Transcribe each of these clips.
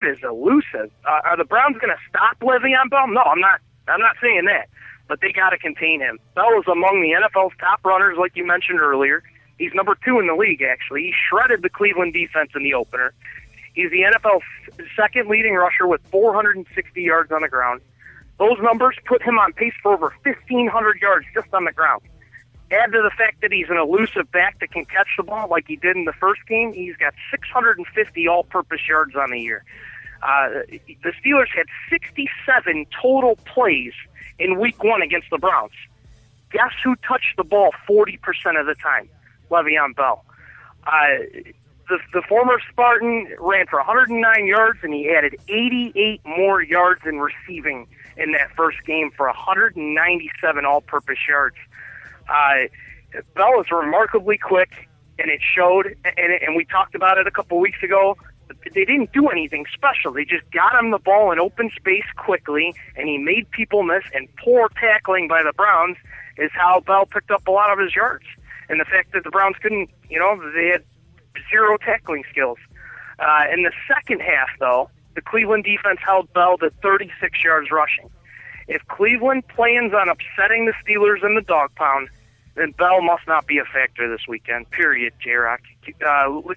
is elusive. Are the Browns going to stop Le'Veon Bell? No, I'm not saying that. But they got to contain him. Bell is among the NFL's top runners, like you mentioned earlier. He's number 2 in the league, actually. He shredded the Cleveland defense in the opener. He's the NFL's second leading rusher with 460 yards on the ground. Those numbers put him on pace for over 1,500 yards just on the ground. Add to the fact that he's an elusive back that can catch the ball like he did in the first game. He's got 650 all-purpose yards on the year. The Steelers had 67 total plays in Week 1 against the Browns. Guess who touched the ball 40% of the time? Le'Veon Bell. The former Spartan ran for 109 yards, and he added 88 more yards in receiving in that first game for 197 all-purpose yards. Bell is remarkably quick, and it showed, and we talked about it a couple weeks ago. They didn't do anything special. They just got him the ball in open space quickly, and he made people miss, and poor tackling by the Browns is how Bell picked up a lot of his yards. And the fact that the Browns couldn't, they had zero tackling skills. In the second half, though, the Cleveland defense held Bell to 36 yards rushing. If Cleveland plans on upsetting the Steelers in the dog pound, then Bell must not be a factor this weekend, period, J-Rock.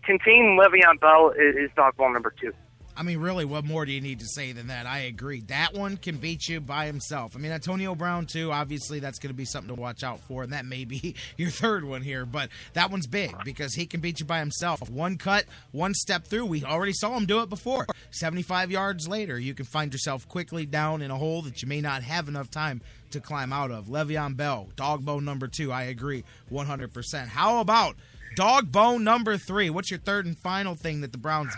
Contain Le'Veon Bell is dog bone number 2. I mean, really, what more do you need to say than that? I agree. That one can beat you by himself. I mean, Antonio Brown, too, obviously that's going to be something to watch out for, and that may be your third one here. But that one's big because he can beat you by himself. One cut, one step through. We already saw him do it before. 75 yards later, you can find yourself quickly down in a hole that you may not have enough time to climb out of. Le'Veon Bell, dog bone number 2, I agree 100%. How about dog bone number 3? What's your third and final thing that the Browns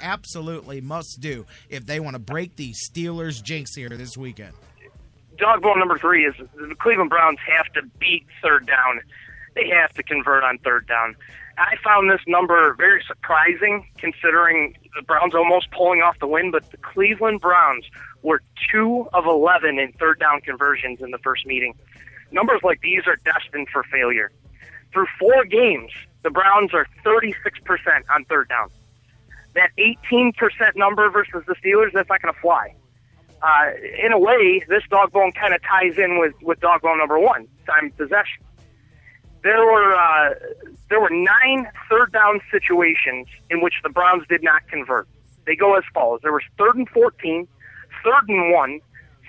absolutely must do if they want to break the Steelers' jinx here this weekend? Dog bone number 3 is the Cleveland Browns have to beat third down. They have to convert on third down. I found this number very surprising considering the Browns almost pulling off the win, but the Cleveland Browns were 2 of 11 in third down conversions in the first meeting. Numbers like these are destined for failure. Through 4 games, the Browns are 36% on third down. That 18% number versus the Steelers, that's not going to fly. In a way, this dog bone kind of ties in with dog bone number 1, time of possession. There were 9 third down situations in which the Browns did not convert. They go as follows. There was 3rd and 14, 3rd and 1,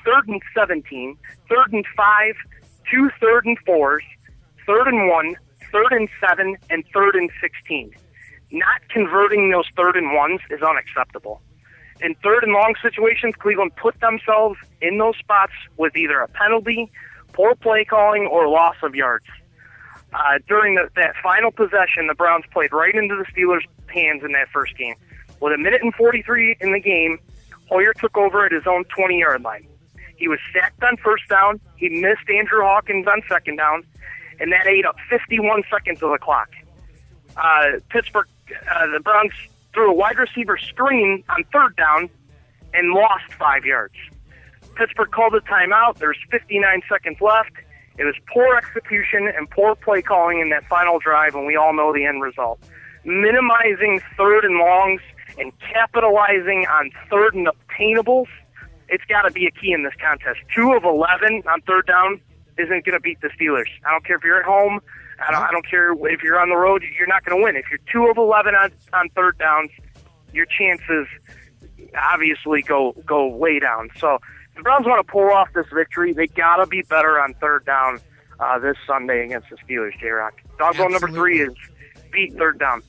3rd and 17, 3rd and 5, 2 3rd and 4s, 3rd and 1, 3rd and 7, and 3rd and 16. Not converting those 3rd and 1s is unacceptable. In 3rd and long situations, Cleveland put themselves in those spots with either a penalty, poor play calling, or loss of yards. During that final possession, the Browns played right into the Steelers' hands in that first game. With 1:43 in the game, Hoyer took over at his own 20-yard line. He was sacked on first down. He missed Andrew Hawkins on second down, and that ate up 51 seconds of the clock. Pittsburgh, the Browns threw a wide receiver screen on third down and lost 5 yards. Pittsburgh called a timeout. There's 59 seconds left. It was poor execution and poor play calling in that final drive, and we all know the end result. Minimizing 3rd and longs and capitalizing on 3rd and obtainables, it's got to be a key in this contest. 2 of 11 on third down isn't going to beat the Steelers. I don't care if you're at home. I don't care if you're on the road. You're not going to win. If you're 2 of 11 on third downs, your chances obviously go way down. So if the Browns want to pull off this victory, they got to be better on third down this Sunday against the Steelers, J-Rock. Dog bone number 3 is beat third down.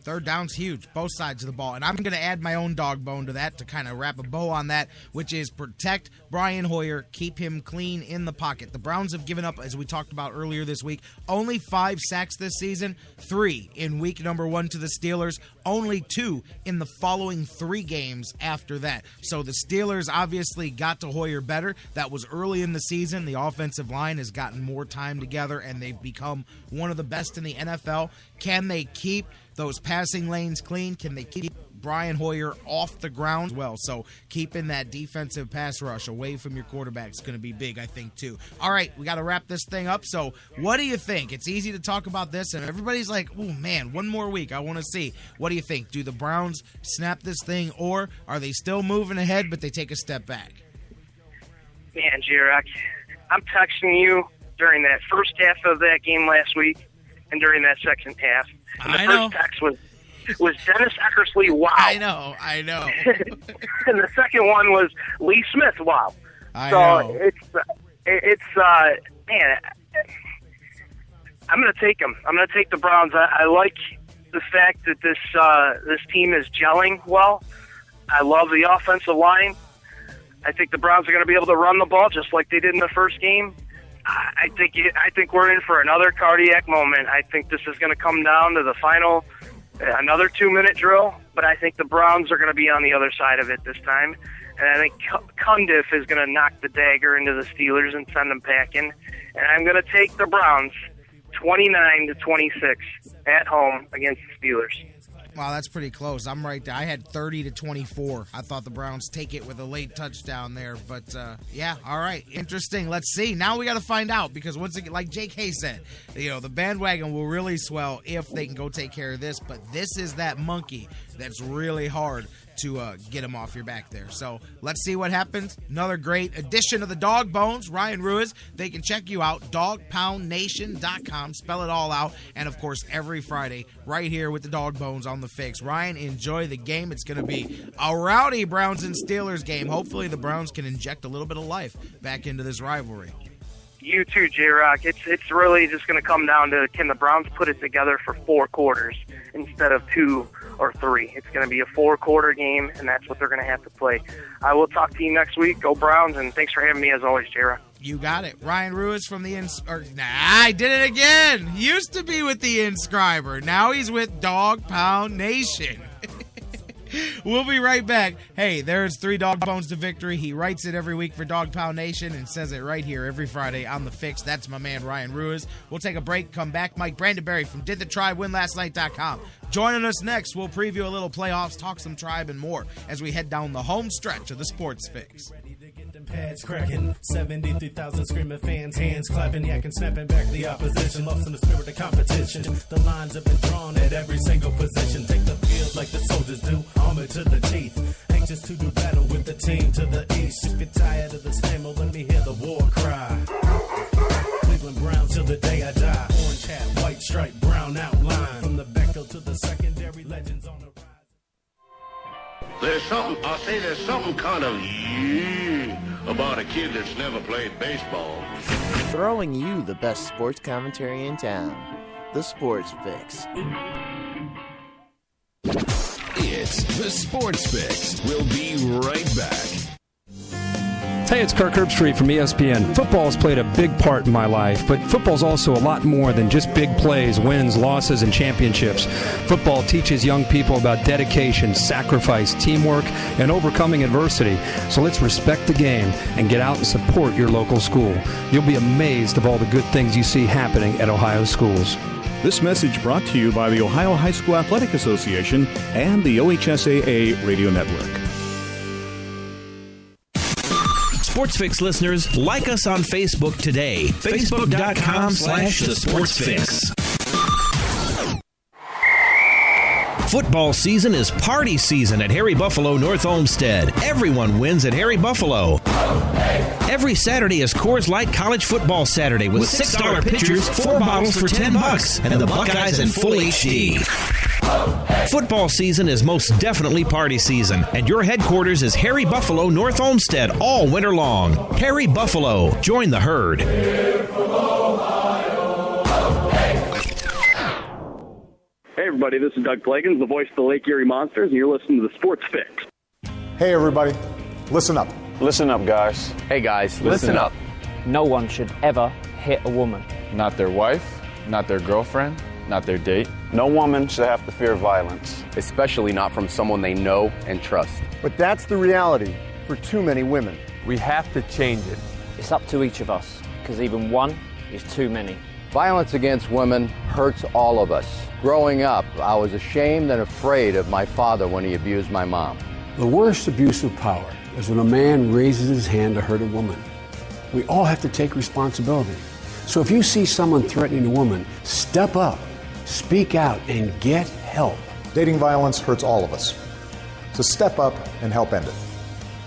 Third down's huge, both sides of the ball. And I'm going to add my own dog bone to that to kind of wrap a bow on that, which is protect Brian Hoyer, keep him clean in the pocket. The Browns have given up, as we talked about earlier this week, only 5 sacks this season, 3 in week number 1 to the Steelers, only 2 in the following 3 games after that. So the Steelers obviously got to Hoyer better. That was early in the season. The offensive line has gotten more time together, and they've become one of the best in the NFL. Can they keep those passing lanes clean? Can they keep Brian Hoyer off the ground well. So keeping that defensive pass rush away from your quarterback is going to be big, I think, too. All right, we got to wrap this thing up. So what do you think? It's easy to talk about this, and everybody's like, oh, man, one more week. I want to see. What do you think? Do the Browns snap this thing, or are they still moving ahead, but they take a step back? Man, J-Rock, I'm texting you during that first half of that game last week and during that second half. And the first text was Dennis Eckersley, wow. I know. And the second one was Lee Smith, wow. I know. It's man, I'm going to take them. I'm going to take the Browns. I like the fact that this team is gelling well. I love the offensive line. I think the Browns are going to be able to run the ball just like they did in the first game. I think we're in for another cardiac moment. I think this is going to come down to the final, another 2-minute drill, but I think the Browns are going to be on the other side of it this time. And I think Cundiff is going to knock the dagger into the Steelers and send them packing. And I'm going to take the Browns 29-26 at home against the Steelers. Wow, that's pretty close. I'm right there. I had 30-24. I thought the Browns take it with a late touchdown there. But, yeah, all right. Interesting. Let's see. Now we got to find out because, once again, like J.K. said, the bandwagon will really swell if they can go take care of this. But this is that monkey that's really hard to get him off your back there. So let's see what happens. Another great edition of the Dawg Bones. Ryan Ruiz. They can check you out. DogPoundNation.com. Spell it all out. And, of course, every Friday right here with the Dawg Bones on the Fix. Ryan, enjoy the game. It's going to be a rowdy Browns and Steelers game. Hopefully the Browns can inject a little bit of life back into this rivalry. You too, J-Rock. It's really just going to come down to, can the Browns put it together for 4 quarters instead of 2 or 3. It's going to be a 4-quarter game, and that's what they're going to have to play. I will talk to you next week. Go Browns, and thanks for having me as always, J-Rock. You got it. Ryan Ruiz from the I did it again. He used to be with the Inscriber. Now he's with Dog Pound Nation. We'll be right back. Hey, there's 3 Dawg Bones to victory. He writes it every week for Dog Pound Nation and says it right here every Friday on The Fix. That's my man, Ryan Ruiz. We'll take a break, come back. Mike Brandenberry from DidTheTribeWinLastNight.com. Joining us next, we'll preview a little playoffs, talk some Tribe, and more as we head down the home stretch of the Sports Fix. Pads cracking, 73,000 screaming fans, hands clapping, yakking, snapping back the opposition, lost in the spirit of competition. The lines have been drawn at every single position. Take the field like the soldiers do, armor to the teeth. Anxious to do battle with the team to the east. If you're tired of the stammer, let me hear the war cry. Cleveland Browns till the day I die. Orange hat, white stripe, brown outline. From the backfield to the secondary, legends on the rise. There's something kind of about a kid that's never played baseball. Throwing you the best sports commentary in town. The Sports Fix. It's the Sports Fix. We'll be right back. Hey, it's Kirk Herbstreit from ESPN. Football has played a big part in my life, but football's also a lot more than just big plays, wins, losses, and championships. Football teaches young people about dedication, sacrifice, teamwork, and overcoming adversity. So let's respect the game and get out and support your local school. You'll be amazed of all the good things you see happening at Ohio schools. This message brought to you by the Ohio High School Athletic Association and the OHSAA Radio Network. Sports Fix listeners, like us on Facebook today. Facebook.com/The Sports Fix. Football season is party season at Harry Buffalo North Olmsted. Everyone wins at Harry Buffalo. Every Saturday is Coors Light College Football Saturday with $6 pitchers, 4 bottles for $10, and the Buckeyes in full HD. Football season is most definitely party season, and your headquarters is Harry Buffalo North Olmsted all winter long. Harry Buffalo, join the herd. Hey everybody, this is Doug Plagans, the voice of the Lake Erie Monsters, and you're listening to the Sports Fix. Hey everybody, listen up. Listen up, guys. Hey guys, listen up. No one should ever hit a woman. Not their wife, not their girlfriend, not their date. No woman should have to fear violence. Especially not from someone they know and trust. But that's the reality for too many women. We have to change it. It's up to each of us, because even one is too many. Violence against women hurts all of us. Growing up, I was ashamed and afraid of my father when he abused my mom. The worst abuse of power is when a man raises his hand to hurt a woman. We all have to take responsibility. So if you see someone threatening a woman, step up, speak out, and get help. Dating violence hurts all of us. So step up and help end it.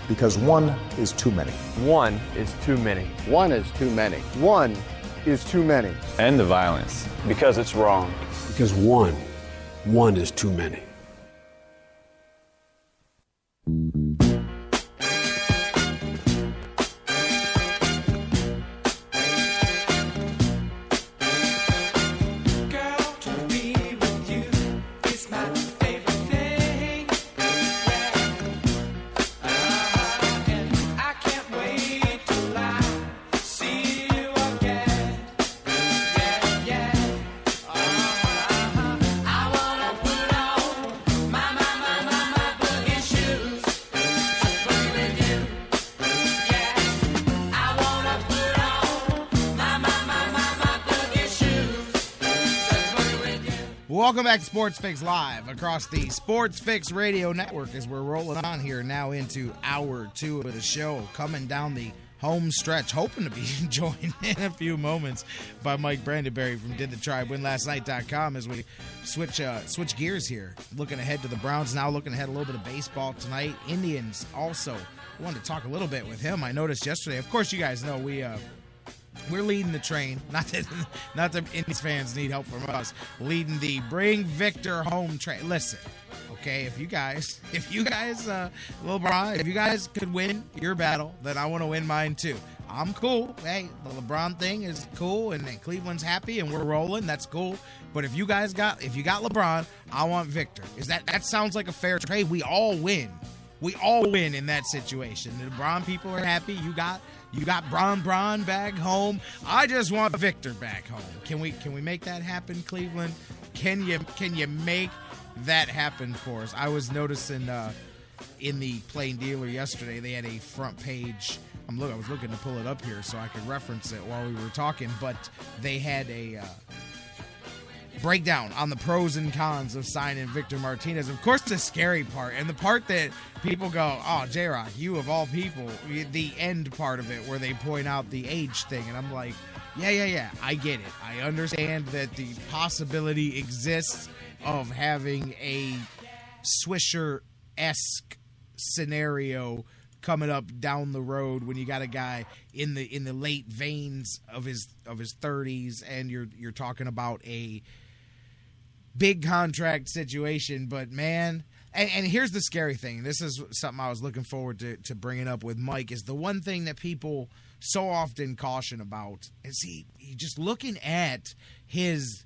Because one is too many. One is too many. One is too many. One is too many. End the violence. Because it's wrong. Because one is too many. Welcome back to Sports Fix Live across the Sports Fix Radio Network as we're rolling on here now into hour 2 of the show, coming down the home stretch, hoping to be joined in a few moments by Mike Brandenberry from DidTheTribeWinLastNight.com as we switch gears here. Looking ahead to the Browns now, looking ahead a little bit of baseball tonight. Indians also. I wanted to talk a little bit with him. I noticed yesterday, of course you guys know we're leading the train. Not that Indians fans need help from us. Leading the Bring Victor Home train. Listen, okay, if you guys, LeBron, if you guys could win your battle, then I want to win mine too. I'm cool. Hey, the LeBron thing is cool, and Cleveland's happy, and we're rolling. That's cool. But if you got LeBron, I want Victor. That sounds like a fair trade? We all win. We all win in that situation. The LeBron people are happy. You got Bron back home. I just want Victor back home. Can we make that happen, Cleveland? Can you make that happen for us? I was noticing in the Plain Dealer yesterday, they had a front page. I was looking to pull it up here so I could reference it while we were talking, but they had a breakdown on the pros and cons of signing Victor Martinez. Of course, the scary part, and the part that people go, oh, J-Rock, you of all people, the end part of it where they point out the age thing. And I'm like, yeah, I get it. I understand that the possibility exists of having a Swisher-esque scenario coming up down the road when you got a guy in the late veins of his 30s and you're talking about a big contract situation. But man, and here's the scary thing. This is something I was looking forward to bringing up with Mike, is the one thing that people so often caution about is he just looking at his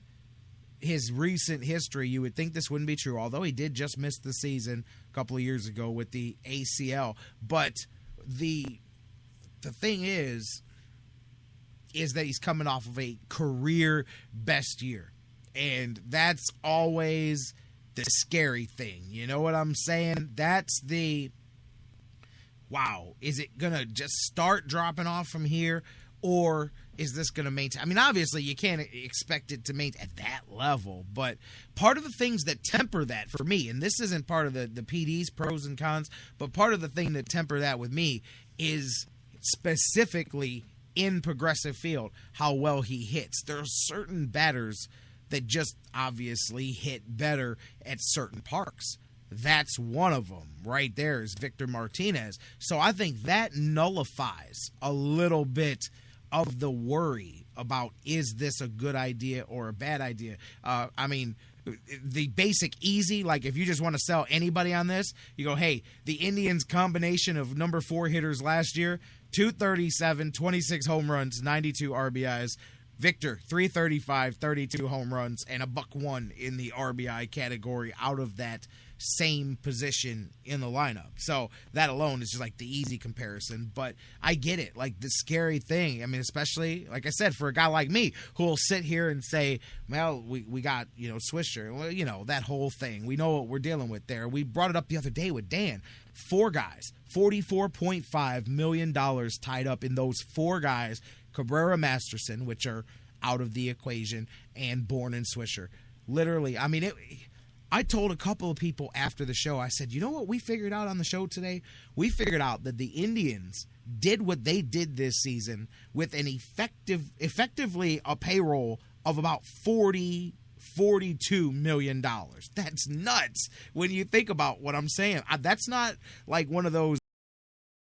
recent history. You would think this wouldn't be true, although he did just miss the season a couple of years ago with the ACL. But the thing is that he's coming off of a career best year. And that's always the scary thing. You know what I'm saying? That's the, wow, is it going to just start dropping off from here? Or is this going to maintain? I mean, obviously, you can't expect it to maintain at that level. But part of the things that temper that for me, and this isn't part of the PD's pros and cons, but part of the thing that temper that with me is specifically in Progressive Field, how well he hits. There are certain batters that just obviously hit better at certain parks. That's one of them right there is Victor Martinez. So I think that nullifies a little bit of the worry about, is this a good idea or a bad idea? I mean, the basic easy, like if you just want to sell anybody on this, you go, hey, the Indians combination of number 4 hitters last year, 237, 26 home runs, 92 RBIs. Victor, 335, 32 home runs, and a $101 in the RBI category out of that same position in the lineup. So that alone is just like the easy comparison. But I get it. Like the scary thing, I mean, especially, like I said, for a guy like me who will sit here and say, well, we got, Swisher. Well, that whole thing. We know what we're dealing with there. We brought it up the other day with Dan. 4 guys, $44.5 million tied up in those 4 guys. Cabrera, Masterson, which are out of the equation and Bourne and Swisher. Literally, I mean, I told a couple of people after the show, I said, you know what we figured out on the show today? We figured out that the Indians did what they did this season with an effectively a payroll of about $42 million. That's nuts when you think about what I'm saying. That's not like one of those